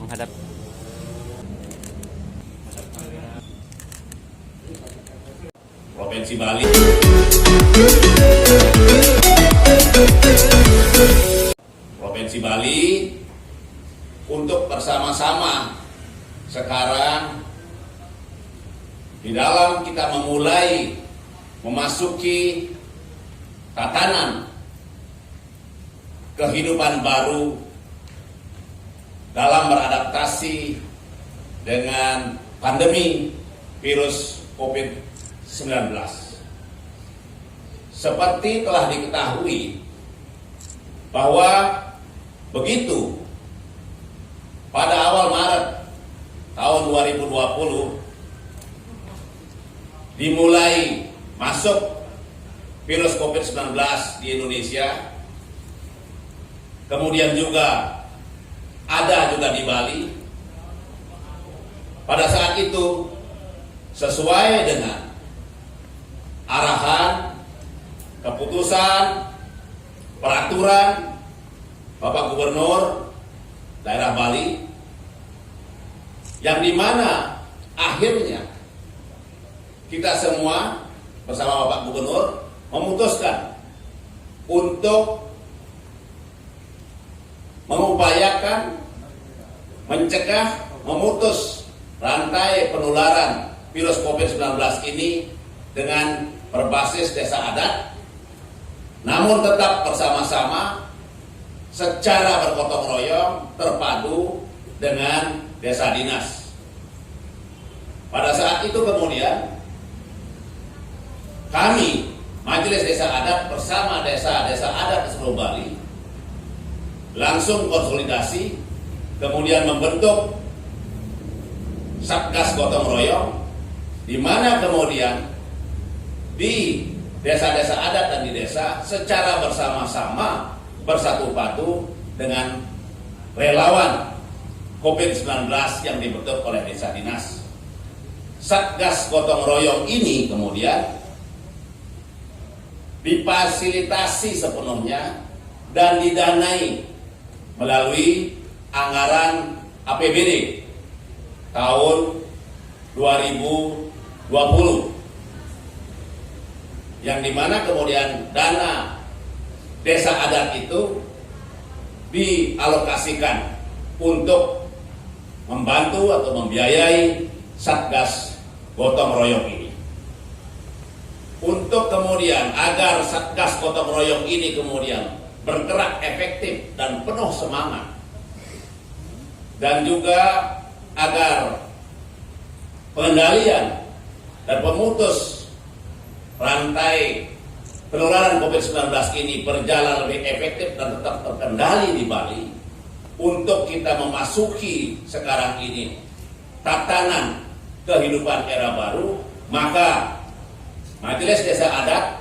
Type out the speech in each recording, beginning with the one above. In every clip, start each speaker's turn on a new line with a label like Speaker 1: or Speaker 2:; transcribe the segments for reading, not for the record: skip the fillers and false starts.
Speaker 1: menghadap.
Speaker 2: Provinsi Bali. Provinsi Bali untuk bersama-sama sekarang di dalam kita memulai memasuki tatanan kehidupan baru dalam beradaptasi dengan pandemi virus COVID-19. Seperti telah diketahui bahwa begitu pada awal Maret tahun 2020 dimulai masuk virus COVID-19 di Indonesia, kemudian juga ada juga di Bali. Pada saat itu sesuai dengan arahan, keputusan, peraturan Bapak Gubernur daerah Bali, yang dimana akhirnya kita semua bersama Bapak Gubernur memutuskan untuk mengupayakan mencegah, memutus rantai penularan virus COVID-19 ini dengan berbasis desa adat, namun tetap bersama-sama secara bergotong royong terpadu dengan desa dinas. Pada saat itu kemudian kami Majelis Desa Adat bersama desa-desa adat di seluruh Bali langsung konsolidasi, kemudian membentuk Satgas Gotong Royong, di mana kemudian di desa-desa adat dan di desa secara bersama-sama bersatu padu dengan relawan COVID-19 yang dibentuk oleh desa dinas. Satgas Gotong Royong ini kemudian difasilitasi sepenuhnya dan didanai melalui anggaran APBD tahun 2020, yang dimana kemudian dana desa adat itu dialokasikan untuk membantu atau membiayai Satgas Gotong Royong ini. Untuk kemudian agar Satgas Gotong Royong ini kemudian bergerak efektif dan penuh semangat, dan juga agar pengendalian dan pemutus rantai penularan COVID-19 ini berjalan lebih efektif dan tetap terkendali di Bali, untuk kita memasuki sekarang ini tatanan kehidupan era baru, maka Majelis Desa Adat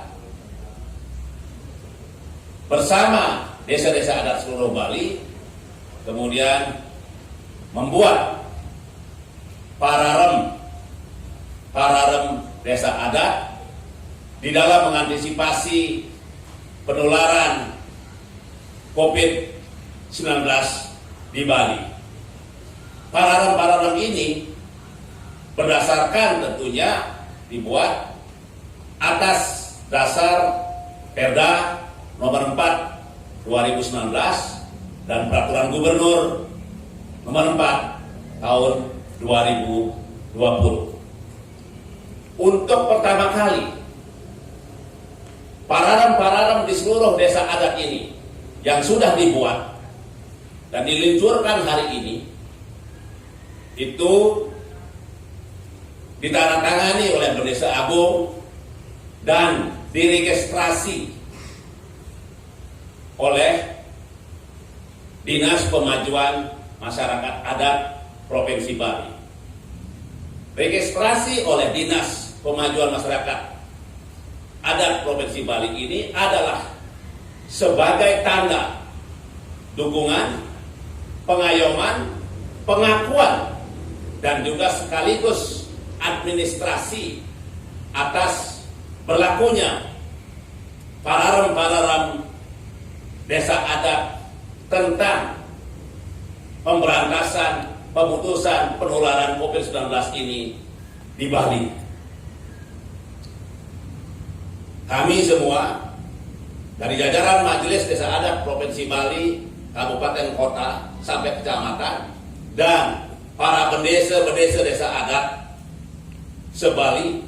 Speaker 2: bersama desa-desa adat seluruh Bali kemudian membuat pararem desa adat di dalam mengantisipasi penularan COVID-19 di Bali. Pararem ini berdasarkan tentunya dibuat atas dasar Perda nomor 4 2019 dan Peraturan Gubernur nomor 4 tahun 2020. Untuk pertama kali pararem di seluruh desa adat ini yang sudah dibuat dan diluncurkan hari ini itu ditandatangani oleh Bendesa Agung dan diregistrasi oleh Dinas Pemajuan Masyarakat Adat Provinsi Bali. Registrasi oleh Dinas Pemajuan Masyarakat Adat Provinsi Bali ini adalah sebagai tanda dukungan, pengayoman, pengakuan, dan juga sekaligus administrasi atas berlakunya pararem desa adat tentang pemberantasan pemutusan penularan COVID-19 ini di Bali. Kami semua dari jajaran Majelis Desa Adat Provinsi Bali, kabupaten, kota, sampai kecamatan, dan para pendesa-pendesa desa adat se-Bali,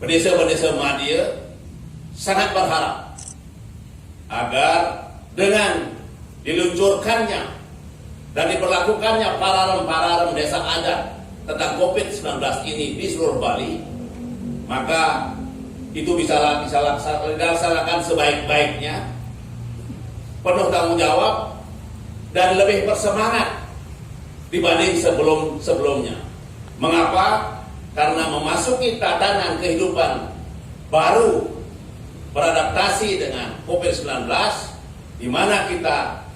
Speaker 2: pendesa-pendesa Madya, sangat berharap agar dengan diluncurkannya dan diberlakukannya pararem-pararem desa adat tentang COVID-19 ini di seluruh Bali, maka itu bisa dilaksanakan sebaik-baiknya, penuh tanggung jawab, dan lebih bersemangat dibanding sebelum-sebelumnya. Mengapa? Karena memasuki tatanan kehidupan baru, beradaptasi dengan COVID-19, di mana kita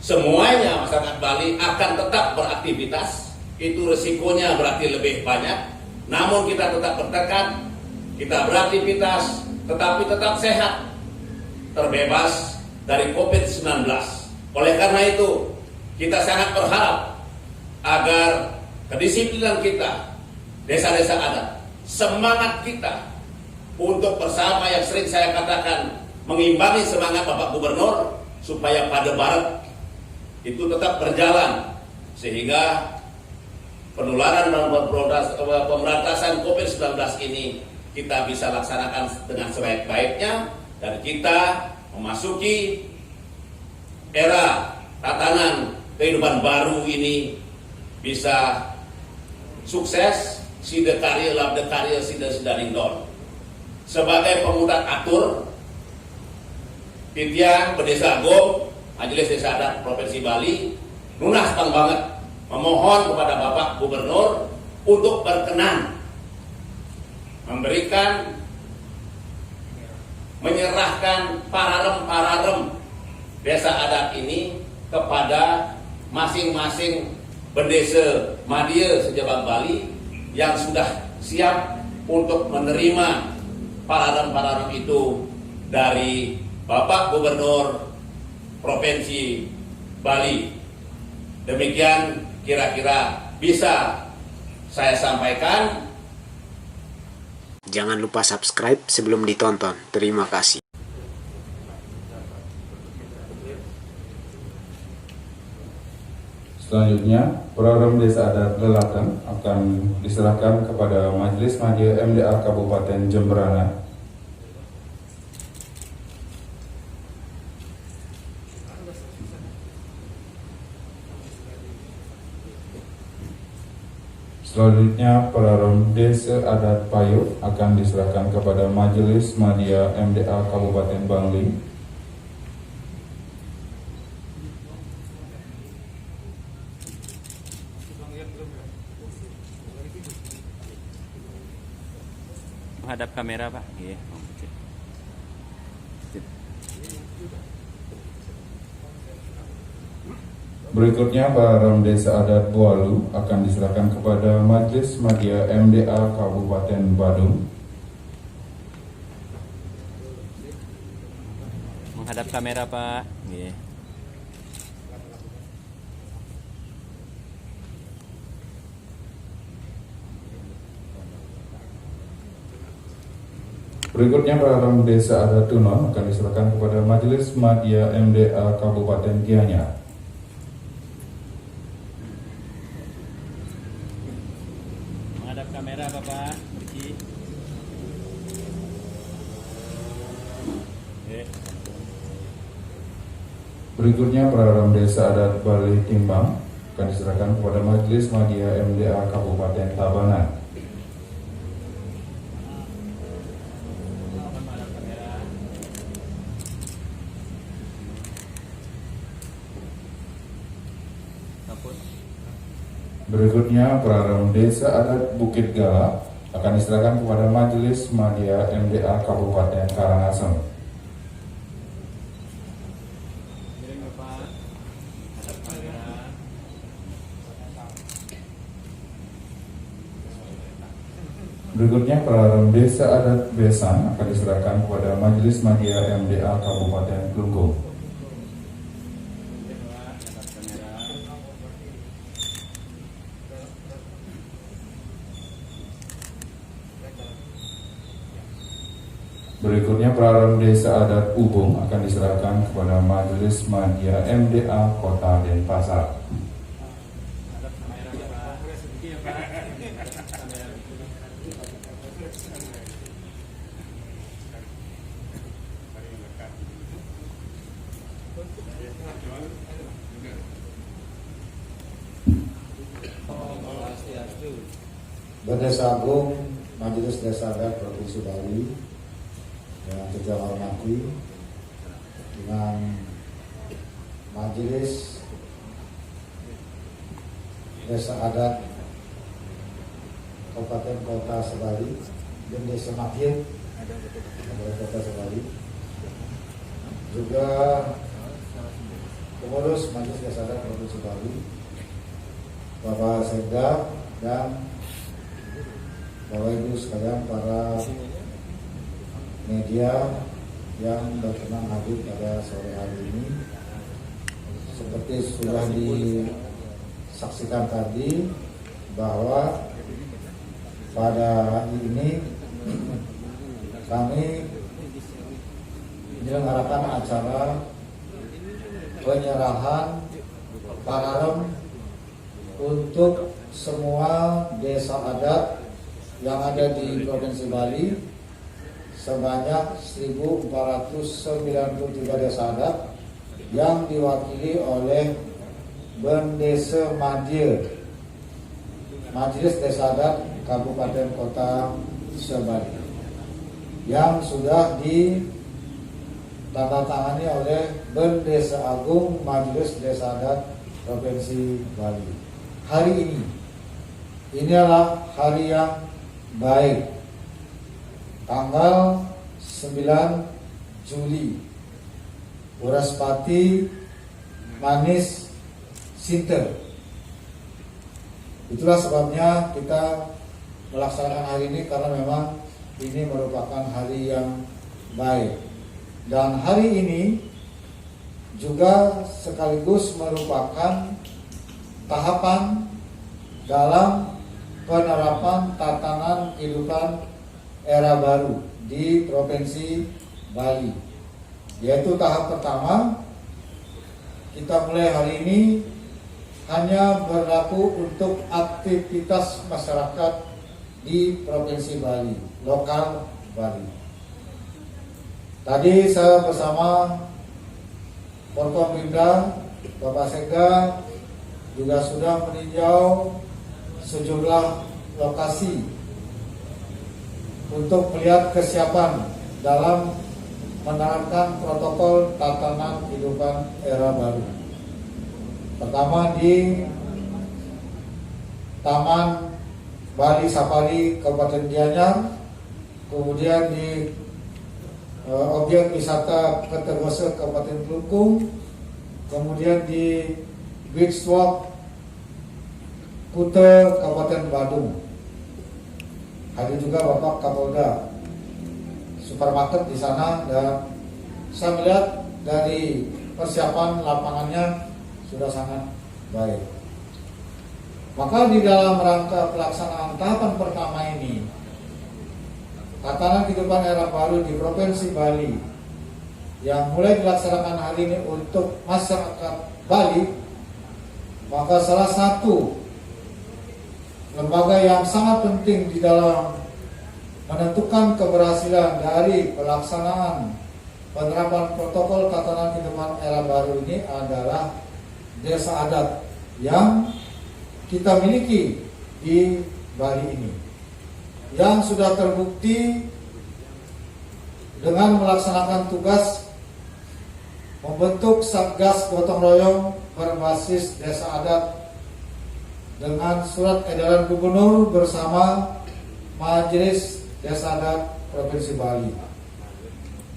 Speaker 2: semuanya masyarakat Bali akan tetap beraktivitas. Itu resikonya berarti lebih banyak, namun kita tetap bertekad, kita beraktivitas, tetapi tetap sehat, terbebas dari COVID-19. Oleh karena itu, kita sangat berharap agar kedisiplinan kita, desa-desa adat, semangat kita untuk bersama yang sering saya katakan mengimbangi semangat Bapak Gubernur supaya pada Barat itu tetap berjalan, sehingga penularan dan pemberantasan COVID-19 ini kita bisa laksanakan dengan sebaik-baiknya, dan kita memasuki era tatanan kehidupan baru ini bisa sukses. Sida karya labda karya sida sedarindon. Sebagai pemuda atur Titian Pedesa Agung Majelis Desa Adat Provinsi Bali, lunas banget memohon kepada Bapak Gubernur untuk berkenan menyerahkan pararem-pararem desa adat ini kepada masing-masing pendesa Madya sejabang Bali yang sudah siap untuk menerima pararem-pararem itu dari Bapak Gubernur Provinsi Bali. Demikian kira-kira bisa saya sampaikan.
Speaker 1: Jangan lupa subscribe sebelum ditonton. Terima kasih.
Speaker 3: Selanjutnya, program Desa Adat Lelakan akan diserahkan kepada Majelis Madya MDA Kabupaten Jemberana. Selanjutnya, program Desa Adat Payuk akan diserahkan kepada Majelis Madya MDA Kabupaten Bangli.
Speaker 4: Menghadap kamera, Pak. Iya.
Speaker 3: Berikutnya, program Desa Adat Bualu akan diserahkan kepada Majelis Madya MDA Kabupaten Badung.
Speaker 4: Menghadap kamera, Pak. Iya.
Speaker 3: Berikutnya, program Desa Adat Tunon akan diserahkan kepada Majelis Madya MDA Kabupaten Gianyar.
Speaker 4: Menghadap kamera, Bapak. Pergi.
Speaker 3: Berikutnya, program Desa Adat Bali Timbang akan diserahkan kepada Majelis Madya MDA Kabupaten Tabanan.
Speaker 4: Menghadap kamera. Kaput.
Speaker 3: Berikutnya, program Desa Adat Bukit Gala akan diserahkan kepada Majelis Madya MDA Kabupaten Karangasem.
Speaker 4: Miring, Bapak. Menghadap kamera.
Speaker 3: Berikutnya, program Desa Adat Besan akan diserahkan kepada Majelis Madya MDA Kabupaten Klungkung.
Speaker 4: Menghadap kamera.
Speaker 3: Berikutnya peraron Desa Adat Ubung akan diserahkan kepada Majelis Madya MDA Kota Denpasar.
Speaker 4: Hadap kamera Bapak. Begini Pak. Hadap kamera.
Speaker 5: Bendesa Agung Majelis Desa Adat Provinsi Bali yang kita hormati, dengan Majelis Desa Adat Kabupaten Kota Sebali dan Desa Makin Kabupaten Kota Sebali, juga pengurus Majelis Desa Adat Provinsi Bali, Bapak Sekda, dan Bapak Ibu sekalian para media yang berkenan hadir pada sore hari ini. Seperti sudah disaksikan tadi bahwa pada hari ini kami menyelenggarakan acara penyerahan pararem untuk semua desa adat yang ada di Provinsi Bali, sebanyak 1.493 desa adat yang diwakili oleh Bendesa Madya Majelis Desa Adat Kabupaten Kota Sebali, yang sudah ditandatangani oleh Bendesa Agung Majelis Desa Adat Provinsi Bali. Hari ini adalah hari yang baik, tanggal 9 Juli, Uraspati Manis Sinter. Itulah sebabnya kita melaksanakan hari ini, karena memang ini merupakan hari yang baik. Dan hari ini juga sekaligus merupakan tahapan dalam penerapan tatanan kehidupan era baru di Provinsi Bali, yaitu tahap pertama. Kita mulai hari ini hanya berlaku untuk aktivitas masyarakat di Provinsi Bali, lokal Bali. Tadi saya bersama Forkompimda, Bapak Sekda, juga sudah meninjau sejumlah lokasi untuk melihat kesiapan dalam menerapkan protokol tatanan kehidupan era baru. Pertama di Taman Bali Safari Kabupaten Gianyar, kemudian di objek wisata Kertagose Kabupaten Kelungkung, kemudian di Beach Walk Kute Kabupaten Badung. Ada juga Bapak Kapolda, supermarket di sana, dan saya melihat dari persiapan lapangannya sudah sangat baik. Maka di dalam rangka pelaksanaan tahapan pertama ini, tatanan kehidupan era baru di Provinsi Bali yang mulai dilaksanakan hari ini untuk masyarakat Bali, maka salah satu lembaga yang sangat penting di dalam menentukan keberhasilan dari pelaksanaan penerapan protokol tatanan kehidupan era baru ini adalah desa adat yang kita miliki di Bali ini, yang sudah terbukti dengan melaksanakan tugas membentuk Satgas Gotong Royong berbasis desa adat dengan surat edaran gubernur bersama Majelis Desa Adat Provinsi Bali,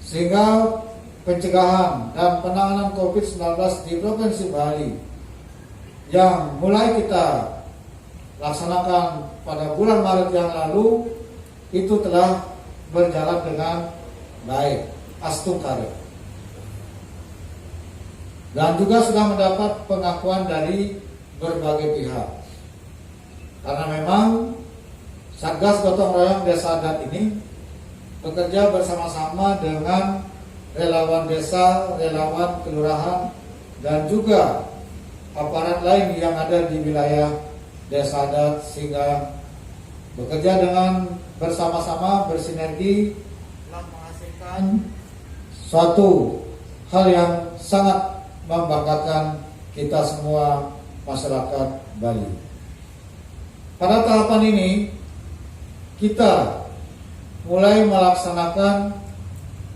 Speaker 5: sehingga pencegahan dan penanganan COVID-19 di Provinsi Bali yang mulai kita laksanakan pada bulan Maret yang lalu itu telah berjalan dengan baik, astungkare, dan juga sudah mendapat pengakuan dari berbagai pihak. Karena memang Satgas Gotong Royong Desa Adat ini bekerja bersama-sama dengan relawan desa, relawan kelurahan, dan juga aparat lain yang ada di wilayah desa adat, sehingga bekerja dengan bersama-sama, bersinergi, telah menghasilkan suatu hal yang sangat membanggakan kita semua masyarakat Bali. Pada tahapan ini kita mulai melaksanakan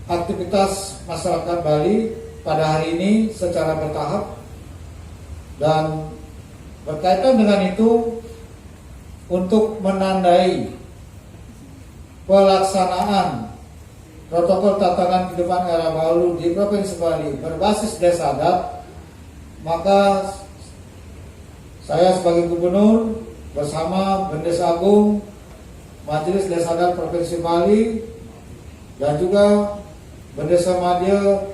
Speaker 5: aktivitas masyarakat Bali pada hari ini secara bertahap, dan berkaitan dengan itu untuk menandai pelaksanaan protokol tatanan kehidupan era baru di Provinsi Bali berbasis desa adat, maka saya sebagai gubernur bersama Bendesa Agung Majelis Desa Adat Provinsi Bali dan juga Bendesa Madya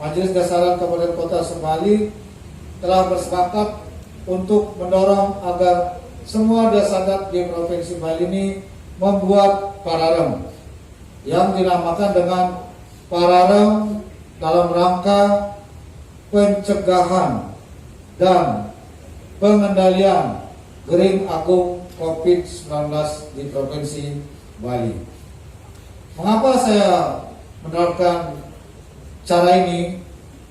Speaker 5: Majelis Desa Adat Kabupaten Kota Sebali telah bersepakat untuk mendorong agar semua desa adat di Provinsi Bali ini membuat pararem yang dinamakan dengan pararem dalam rangka pencegahan dan pengendalian Gering Agung COVID-19 di Provinsi Bali. Mengapa saya menerapkan cara ini?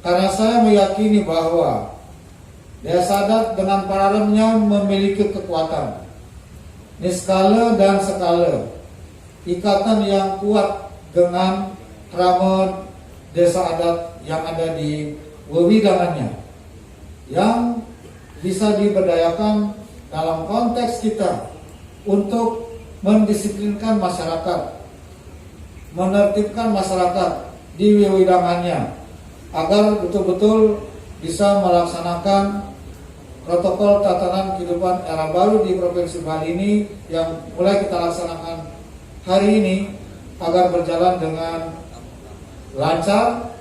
Speaker 5: Karena saya meyakini bahwa desa adat dengan pararemnya memiliki kekuatan, niskala dan skala, ikatan yang kuat dengan keramat desa adat yang ada di wewidangannya, yang bisa diberdayakan dalam konteks kita untuk mendisiplinkan masyarakat, menertibkan masyarakat di wewidangannya agar betul-betul bisa melaksanakan protokol tatanan kehidupan era baru di Provinsi Bali ini yang mulai kita laksanakan hari ini agar berjalan dengan lancar,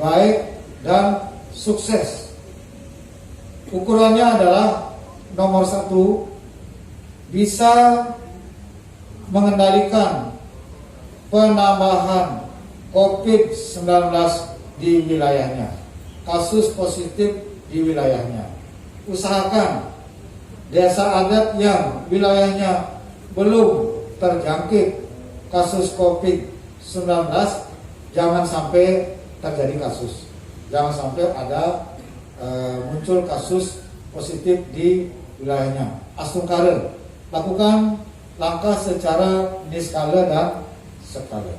Speaker 5: baik, dan sukses. Ukurannya adalah nomor 1, bisa mengendalikan penambahan COVID-19 di wilayahnya, kasus positif di wilayahnya. Usahakan desa adat yang wilayahnya belum terjangkit kasus COVID-19 jangan sampai terjadi kasus, jangan sampai ada muncul kasus positif di wilayahnya. Astungkara, lakukan langkah secara niskala dan skala.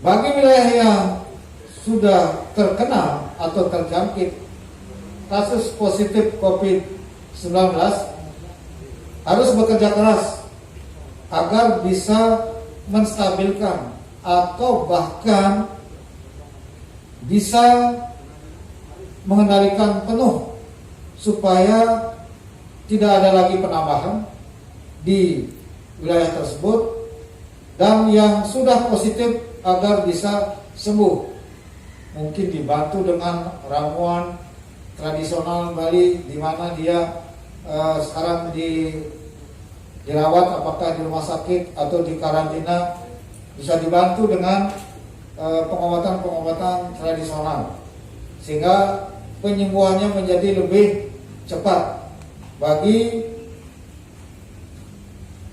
Speaker 5: Bagi wilayah yang sudah terkena atau terjangkit kasus positif COVID-19 harus bekerja keras agar bisa menstabilkan atau bahkan bisa mengendalikan penuh supaya tidak ada lagi penambahan di wilayah tersebut, dan yang sudah positif agar bisa sembuh. Mungkin dibantu dengan ramuan tradisional Bali, di mana dia sekarang dirawat, apakah di rumah sakit atau di karantina, bisa dibantu dengan pengobatan-pengobatan tradisional sehingga penyembuhannya menjadi lebih cepat bagi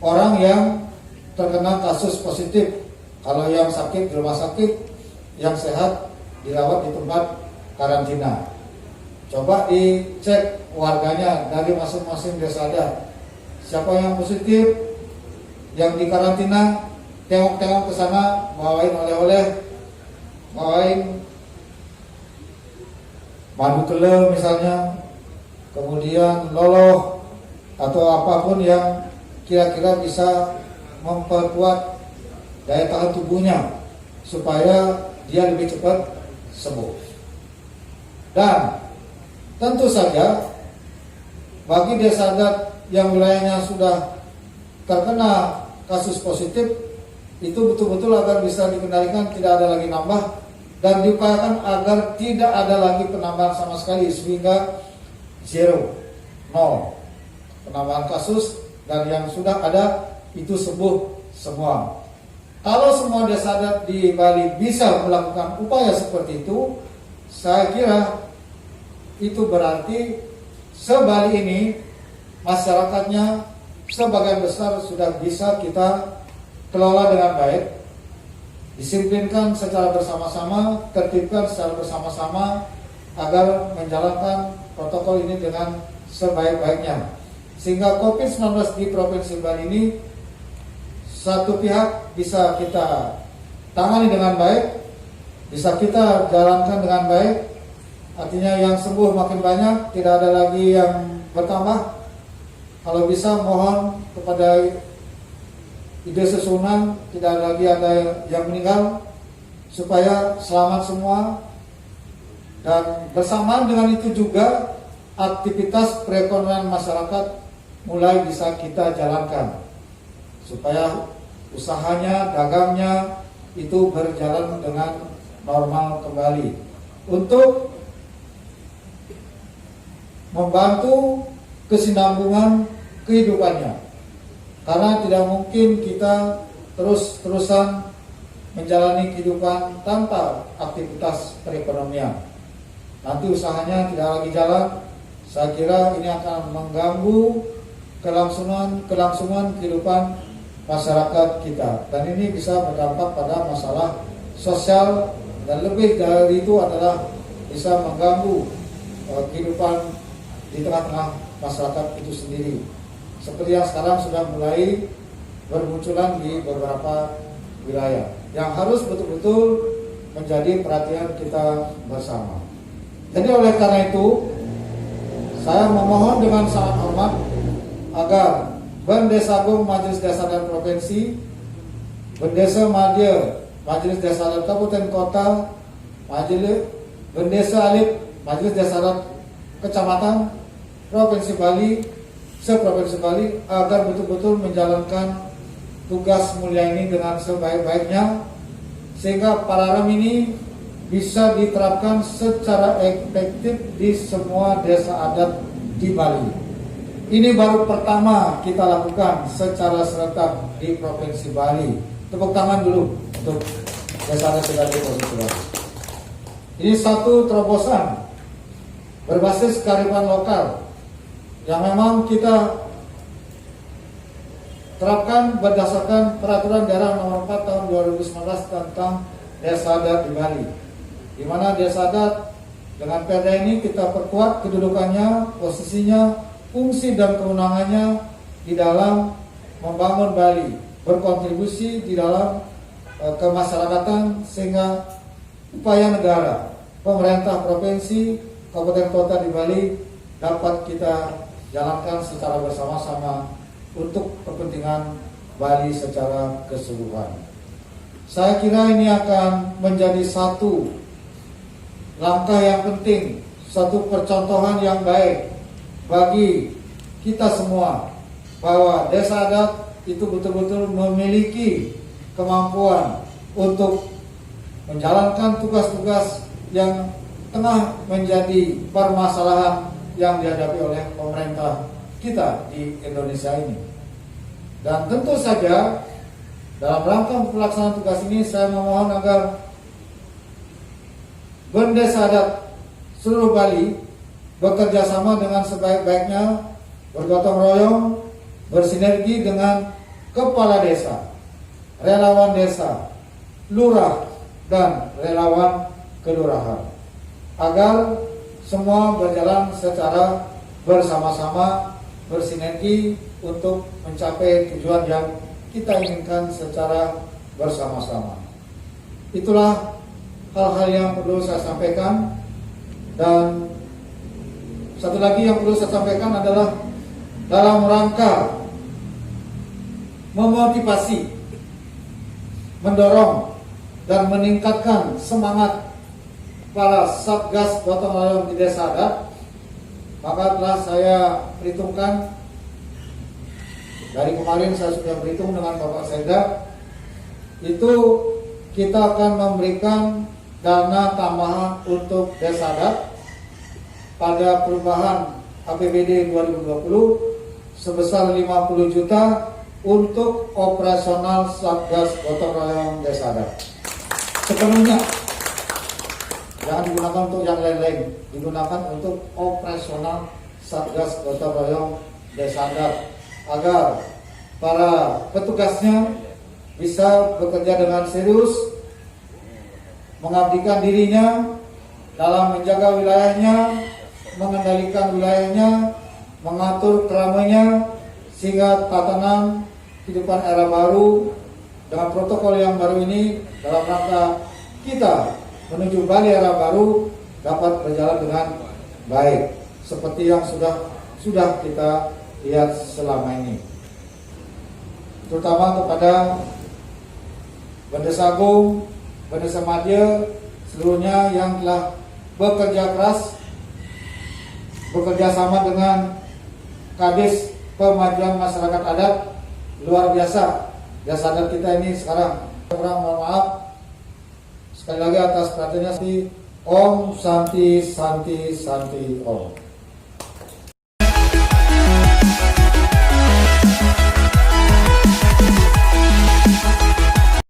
Speaker 5: orang yang terkena kasus positif. Kalau yang sakit di rumah sakit, yang sehat dirawat di tempat karantina. Coba dicek warganya dari masing-masing desa adat. Siapa yang positif, yang di karantina, tengok-tengok ke sana, bawain oleh-oleh, bawain madu tele misalnya, kemudian loloh atau apapun yang kira-kira bisa memperkuat daya tahan tubuhnya supaya dia lebih cepat sembuh. Dan tentu saja bagi desa adat yang wilayahnya sudah terkena kasus positif, itu betul-betul agar bisa dikendalikan, tidak ada lagi nambah, dan diupayakan agar tidak ada lagi penambahan sama sekali sehingga 0 penambahan kasus, dan yang sudah ada itu sembuh semua. Kalau semua desa adat di Bali bisa melakukan upaya seperti itu, saya kira itu berarti se-Bali ini masyarakatnya sebagian besar sudah bisa kita kelola dengan baik, disiplinkan secara bersama-sama, tertibkan secara bersama-sama agar menjalankan protokol ini dengan sebaik-baiknya. Sehingga COVID-19 di Provinsi Bali ini satu pihak bisa kita tangani dengan baik, bisa kita jalankan dengan baik. Artinya yang sembuh makin banyak, tidak ada lagi yang bertambah. Kalau bisa mohon kepada ide susunan, tidak lagi ada yang meninggal, supaya selamat semua. Dan bersamaan dengan itu juga aktivitas perekonomian masyarakat mulai bisa kita jalankan, supaya usahanya, dagangnya itu berjalan dengan normal kembali, untuk membantu kesinambungan kehidupannya. Karena tidak mungkin kita terus-terusan menjalani kehidupan tanpa aktivitas perekonomian. Nanti usahanya tidak lagi jalan, saya kira ini akan mengganggu kelangsungan kehidupan masyarakat kita. Dan ini bisa berdampak pada masalah sosial, dan lebih dari itu adalah bisa mengganggu kehidupan di tengah-tengah masyarakat itu sendiri. Seperti yang sekarang sudah mulai bermunculan di beberapa wilayah, yang harus betul-betul menjadi perhatian kita bersama. Jadi oleh karena itu, saya memohon dengan sangat hormat agar Bendesa Agung Majelis Desa dan Provinsi, Bendesa Madya Majelis Desa dan Kabupaten Kota, Bendesa Alit Majelis Desa dan Kecamatan Provinsi Bali, se-Provinsi Bali, agar betul-betul menjalankan tugas mulia ini dengan sebaik-baiknya, sehingga Pararem ini bisa diterapkan secara efektif di semua desa adat di Bali. Ini baru pertama kita lakukan secara serentak di Provinsi Bali. Tepuk tangan dulu untuk desa adat di Provinsi Bali. Ini satu terobosan berbasis kearifan lokal yang memang kita terapkan berdasarkan Peraturan Daerah Nomor 4 Tahun 2019 tentang Desa Adat di Bali, di mana desa adat dengan perda ini kita perkuat kedudukannya, posisinya, fungsi dan kewenangannya di dalam membangun Bali, berkontribusi di dalam kemasyarakatan, sehingga upaya negara, pemerintah provinsi, kabupaten kota di Bali dapat kita jalankan secara bersama-sama untuk kepentingan Bali secara keseluruhan. Saya kira ini akan menjadi satu langkah yang penting, satu percontohan yang baik bagi kita semua, bahwa desa adat itu betul-betul memiliki kemampuan untuk menjalankan tugas-tugas yang tengah menjadi permasalahan yang dihadapi oleh pemerintah kita di Indonesia ini. Dan tentu saja dalam rangka pelaksanaan tugas ini, saya memohon agar Bendesa Adat seluruh Bali bekerja sama dengan sebaik-baiknya, bergotong royong, bersinergi dengan kepala desa, relawan desa, lurah, dan relawan kelurahan, agar semua berjalan secara bersama-sama, bersinergi untuk mencapai tujuan yang kita inginkan secara bersama-sama. Itulah hal-hal yang perlu saya sampaikan. Dan satu lagi yang perlu saya sampaikan adalah dalam rangka memotivasi, mendorong, dan meningkatkan semangat para Satgas Gotong Royong di Desa Adat, maka telah saya perhitungkan, dari kemarin saya sudah berhitung dengan Bapak Sekda, itu kita akan memberikan dana tambahan untuk Desa Adat pada perubahan APBD 2020 sebesar 50 juta untuk operasional Satgas Gotong Royong Desa Adat. Sepenuhnya. Jangan digunakan untuk yang lain-lain, digunakan untuk operasional Satgas Gotong Royong Desa Adat agar para petugasnya bisa bekerja dengan serius, mengabdikan dirinya dalam menjaga wilayahnya, mengendalikan wilayahnya, mengatur keramainya, sehingga tatanan kehidupan era baru dengan protokol yang baru ini dalam rangka kita menuju Bali era baru dapat berjalan dengan baik seperti yang sudah kita lihat selama ini. Terutama kepada Bendesa Agung, Bendesa Madya, seluruhnya yang telah bekerja keras, bekerja sama dengan Kadis Pemajuan Masyarakat Adat, luar biasa. Desa adat kita ini sekarang kurang, mohon maaf sekali lagi atas perhatiannya. Om Santi Santi Santi Om.